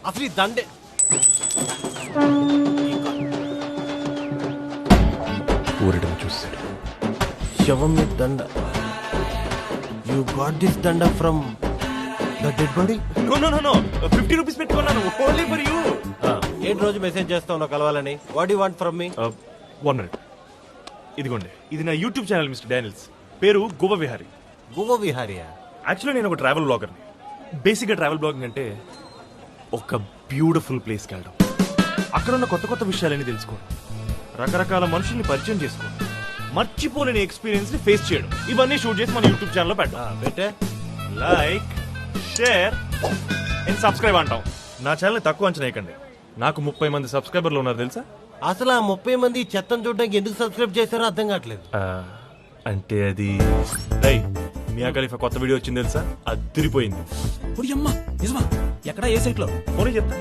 అసలు ఈ దండే ఊరడం చూస్తాడు. శవం మీద దండ. యు గాట్ దిస్ దండ from the dead body? No 50 rupees పెట్టుకున్నాను ఓన్లీ ఫర్ యూ. ఏంటి రోజు మెసేజ్ చేస్తావు కలవాలని? What you want from me? 1 minute. ఇదిగోండి, ఇది నా యూట్యూబ్ ఛానల్ మిస్టర్ డానియల్స్. పేరు గోవా విహారీ. గోవా విహారియా? యాక్చువల్లీ నేను ఒక ట్రావెల్ బ్లాగర్ని. బేసిక్గా ట్రావెల్ బ్లాగింగ్ అంటే ఒక బ్యూటిఫుల్ ప్లేస్కి వెళ్ళడం, అక్కడ ఉన్న కొత్త కొత్త విషయాలన్నీ తెలుసుకోవడం, రకరకాల మనుషుల్ని పరిచయం చేసుకోవడం, మర్చిపోలేని ఎక్స్పీరియన్స్ ని ఫేస్ చేయడం, ఇవన్నీ షూట్ చేసి మన యూట్యూబ్ ఛానల్లో పెట్టాం. పెట్టే లైక్, షేర్ అండ్ సబ్స్క్రైబ్ అంటాం. నా ఛానల్ తక్కువ అంచనా వేయకండి. నాకు 30 మంది సబ్స్క్రైబర్లు ఉన్నారు తెలుసా? అసలు ఆ 30 మంది చెత్తను చూడడానికి ఎందుకు సబ్స్క్రైబ్ చేశారో అర్థం కావట్లేదు. అంటే అది రై మియా ఖలీఫా కొత్త వీడియో వచ్చింది తెలుసా? అదిరిపోయింది. నిజమా? ఎక్కడ ఏ సైట్ లో? పోనీ చెప్తా.